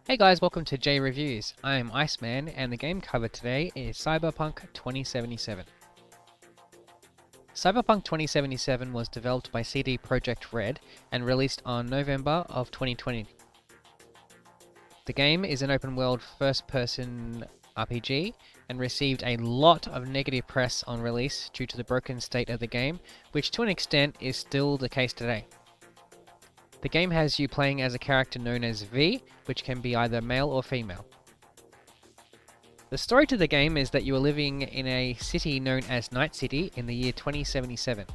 Hey guys, welcome to JReviews. I am Iceman, and the game covered today is Cyberpunk 2077. Cyberpunk 2077 was developed by CD Projekt Red and released on November of 2020. The game is an open-world first-person RPG and received a lot of negative press on release due to the broken state of the game, which to an extent is still the case today. The game has you playing as a character known as V, which can be either male or female. The story to the game is that you are living in a city known as Night City in the year 2077.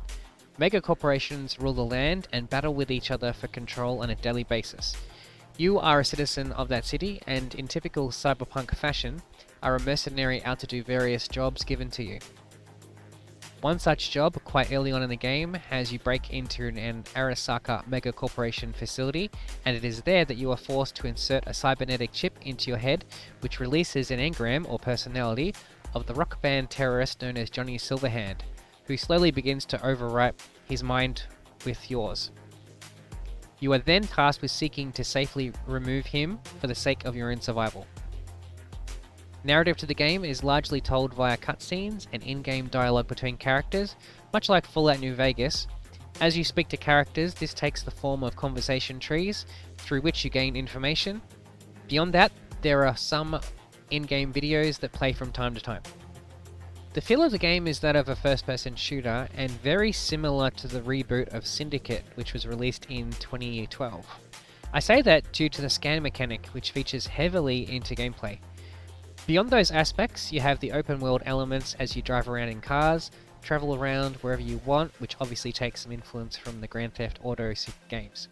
Mega corporations rule the land and battle with each other for control on a daily basis. You are a citizen of that city and, in typical cyberpunk fashion, are a mercenary out to do various jobs given to you. One such job, quite early on in the game, has you break into an Arasaka mega corporation facility, and it is there that you are forced to insert a cybernetic chip into your head, which releases an engram or personality of the rock band terrorist known as Johnny Silverhand, who slowly begins to overwrite his mind with yours. You are then tasked with seeking to safely remove him for the sake of your own survival. Narrative to the game is largely told via cutscenes and in-game dialogue between characters, much like Fallout New Vegas. As you speak to characters, this takes the form of conversation trees, through which you gain information. Beyond that, there are some in-game videos that play from time to time. The feel of the game is that of a first-person shooter, and very similar to the reboot of Syndicate, which was released in 2012. I say that due to the scan mechanic, which features heavily into gameplay. Beyond those aspects, you have the open world elements as you drive around in cars, travel around wherever you want, which obviously takes some influence from the Grand Theft Auto games.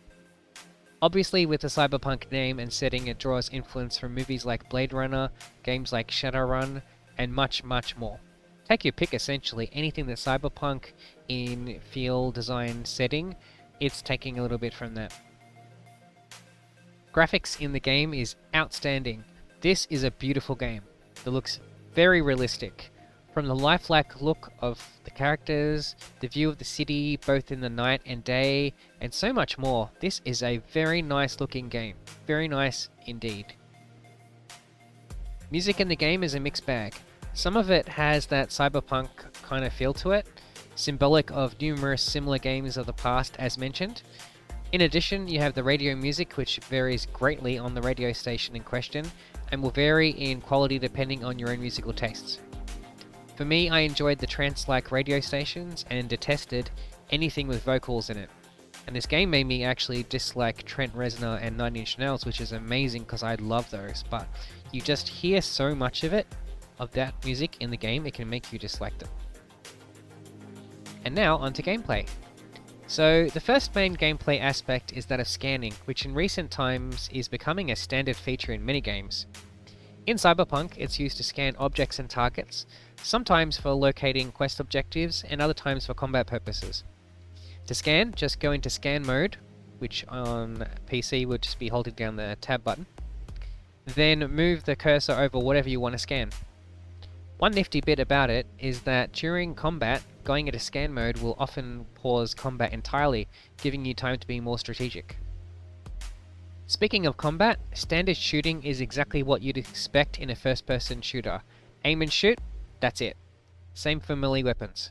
Obviously, with the Cyberpunk name and setting, it draws influence from movies like Blade Runner, games like Shadowrun, and much, much more. Take your pick essentially, anything that's Cyberpunk in feel, design, setting, it's taking a little bit from that. Graphics in the game is outstanding. This is a beautiful game that looks very realistic. From the lifelike look of the characters, the view of the city both in the night and day, and so much more, this is a very nice looking game. Very nice indeed. Music in the game is a mixed bag. Some of it has that cyberpunk kind of feel to it, symbolic of numerous similar games of the past as mentioned. In addition, you have the radio music, which varies greatly on the radio station in question, and will vary in quality depending on your own musical tastes. For me, I enjoyed the trance-like radio stations and detested anything with vocals in it. And this game made me actually dislike Trent Reznor and Nine Inch Nails, which is amazing because I love those, but you just hear so much of it, of that music in the game, it can make you dislike them. And now, onto gameplay. So, the first main gameplay aspect is that of scanning, which in recent times is becoming a standard feature in many games. In Cyberpunk, it's used to scan objects and targets, sometimes for locating quest objectives and other times for combat purposes. To scan, just go into scan mode, which on PC would just be holding down the tab button. Then move the cursor over whatever you want to scan. One nifty bit about it is that during combat, going into scan mode will often pause combat entirely, giving you time to be more strategic. Speaking of combat, standard shooting is exactly what you'd expect in a first-person shooter. Aim and shoot, that's it. Same for melee weapons.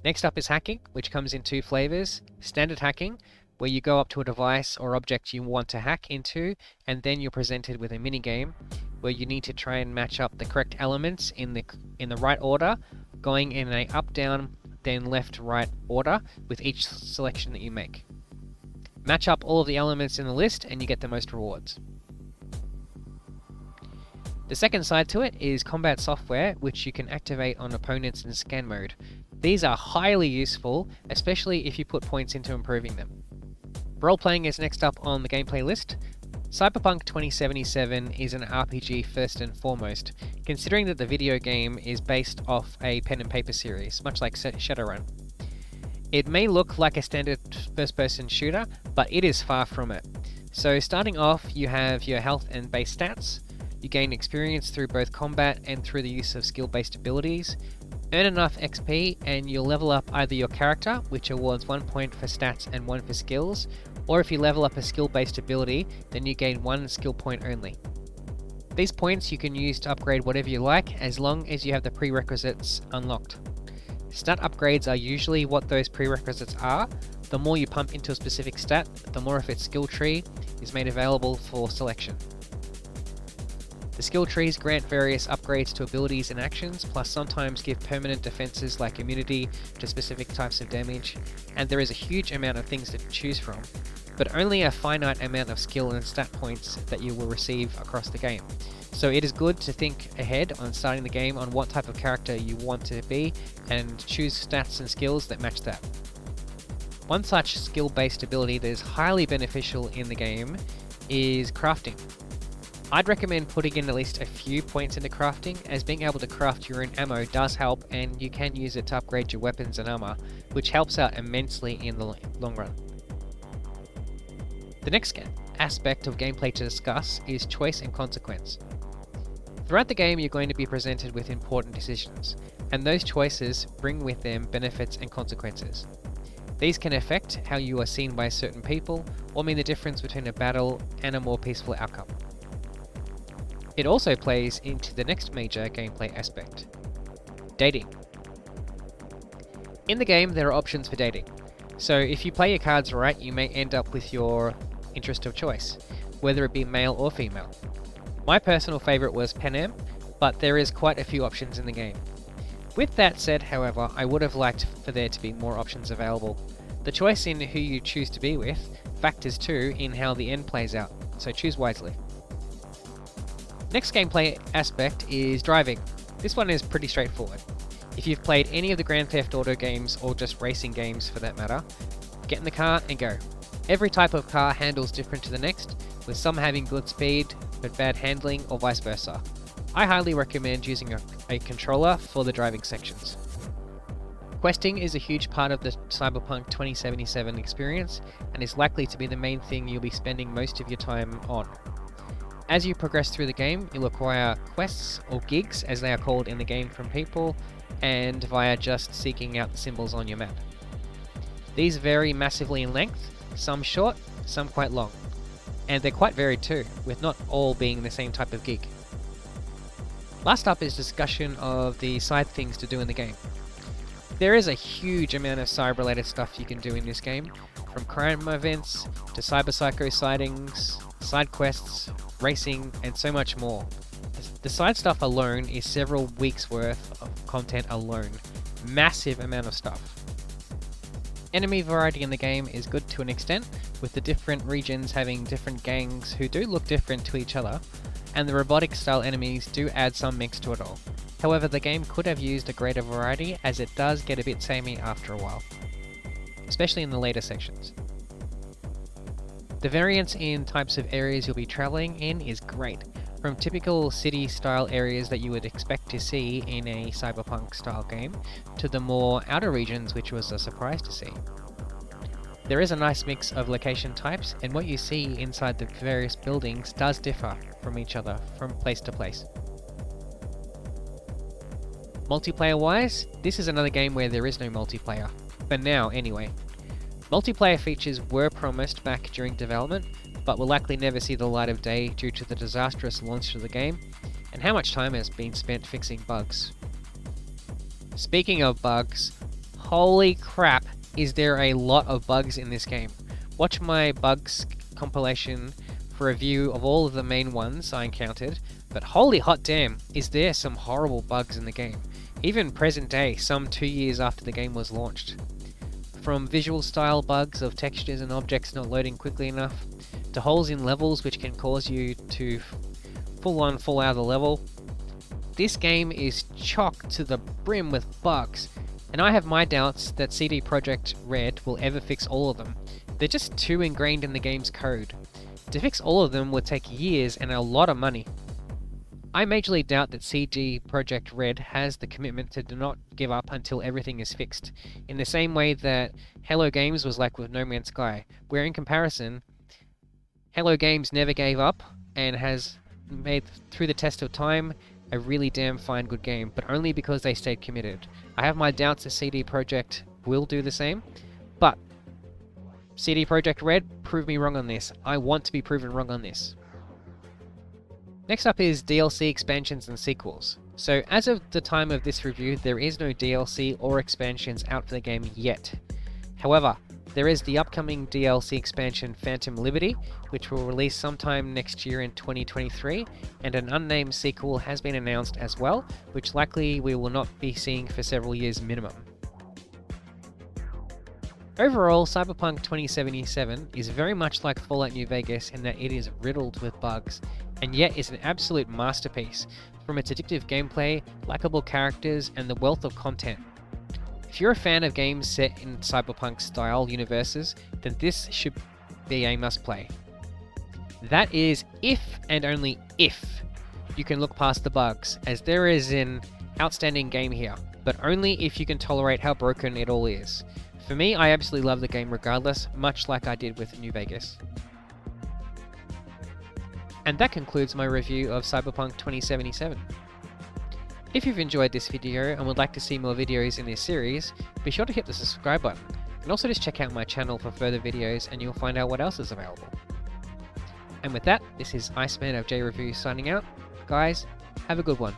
Next up is hacking, which comes in two flavors. Standard hacking, where you go up to a device or object you want to hack into, and then you're presented with a minigame where you need to try and match up the correct elements in the right order, going in a up, down, then left, right order with each selection that you make. Match up all of the elements in the list and you get the most rewards. The second side to it is combat software, which you can activate on opponents in scan mode. These are highly useful, especially if you put points into improving them. Role-playing is next up on the gameplay list. Cyberpunk 2077 is an RPG first and foremost, considering that the video game is based off a pen and paper series, much like Shadowrun. It may look like a standard first-person shooter, but it is far from it. So starting off, you have your health and base stats. You gain experience through both combat and through the use of skill-based abilities. Earn enough XP and you'll level up either your character, which awards 1 point for stats and 1 for skills, or if you level up a skill-based ability, then you gain 1 skill point only. These points you can use to upgrade whatever you like, as long as you have the prerequisites unlocked. Stat upgrades are usually what those prerequisites are. The more you pump into a specific stat, the more of its skill tree is made available for selection. The skill trees grant various upgrades to abilities and actions, plus sometimes give permanent defenses like immunity to specific types of damage, and there is a huge amount of things to choose from, but only a finite amount of skill and stat points that you will receive across the game. So it is good to think ahead on starting the game on what type of character you want to be, and choose stats and skills that match that. One such skill-based ability that is highly beneficial in the game is crafting. I'd recommend putting in at least a few points into crafting, as being able to craft your own ammo does help, and you can use it to upgrade your weapons and armor, which helps out immensely in the long run. The next aspect of gameplay to discuss is choice and consequence. Throughout the game, you're going to be presented with important decisions, and those choices bring with them benefits and consequences. These can affect how you are seen by certain people, or mean the difference between a battle and a more peaceful outcome. It also plays into the next major gameplay aspect: dating. In the game, there are options for dating. So if you play your cards right, you may end up with your interest of choice, whether it be male or female. My personal favourite was Panem, but there is quite a few options in the game. With that said, however, I would have liked for there to be more options available. The choice in who you choose to be with factors too in how the end plays out, so choose wisely. Next gameplay aspect is driving. This one is pretty straightforward. If you've played any of the Grand Theft Auto games, or just racing games for that matter, get in the car and go. Every type of car handles different to the next, with some having good speed but bad handling, or vice versa. I highly recommend using a controller for the driving sections. Questing is a huge part of the Cyberpunk 2077 experience, and is likely to be the main thing you'll be spending most of your time on. As you progress through the game, you'll acquire quests, or gigs as they are called in the game, from people, and via just seeking out the symbols on your map. These vary massively in length, some short, some quite long. And they're quite varied too, with not all being the same type of gig. Last up is discussion of the side things to do in the game. There is a huge amount of cyber-related stuff you can do in this game, from crime events to cyber psycho sightings, side quests, racing, and so much more. The side stuff alone is several weeks worth of content alone. Massive amount of stuff. Enemy variety in the game is good to an extent, with the different regions having different gangs who do look different to each other, and the robotic style enemies do add some mix to it all. However, the game could have used a greater variety, as it does get a bit samey after a while, especially in the later sections. The variance in types of areas you'll be travelling in is great, from typical city-style areas that you would expect to see in a Cyberpunk-style game, to the more outer regions, which was a surprise to see. There is a nice mix of location types, and what you see inside the various buildings does differ from each other, from place to place. Multiplayer-wise, this is another game where there is no multiplayer, for now anyway. Multiplayer features were promised back during development, but will likely never see the light of day due to the disastrous launch of the game, and how much time has been spent fixing bugs. Speaking of bugs, holy crap, is there a lot of bugs in this game. Watch my bugs compilation for a view of all of the main ones I encountered, but holy hot damn, is there some horrible bugs in the game. Even present day, some 2 years after the game was launched. From visual style bugs of textures and objects not loading quickly enough, to holes in levels which can cause you to full on fall out of the level. This game is chock to the brim with bugs, and I have my doubts that CD Projekt Red will ever fix all of them. They're just too ingrained in the game's code. To fix all of them would take years and a lot of money. I majorly doubt that CD Projekt Red has the commitment to not give up until everything is fixed, in the same way that Hello Games was like with No Man's Sky, where in comparison, Hello Games never gave up and has made through the test of time a really damn fine good game, but only because they stayed committed. I have my doubts that CD Projekt will do the same, but CD Projekt Red, prove me wrong on this. I want to be proven wrong on this. Next up is DLC expansions and sequels. So as of the time of this review, there is no DLC or expansions out for the game yet. However, there is the upcoming DLC expansion Phantom Liberty, which will release sometime next year in 2023, and an unnamed sequel has been announced as well, which likely we will not be seeing for several years minimum. Overall, Cyberpunk 2077 is very much like Fallout New Vegas in that it is riddled with bugs, and yet is an absolute masterpiece, from its addictive gameplay, likable characters, and the wealth of content. If you're a fan of games set in cyberpunk-style universes, then this should be a must-play. That is if, and only if, you can look past the bugs, as there is an outstanding game here, but only if you can tolerate how broken it all is. For me, I absolutely love the game regardless, much like I did with New Vegas. And that concludes my review of Cyberpunk 2077. If you've enjoyed this video and would like to see more videos in this series, be sure to hit the subscribe button, and also just check out my channel for further videos and you'll find out what else is available. And with that, this is Iceman of JReviews signing out. Guys, have a good one.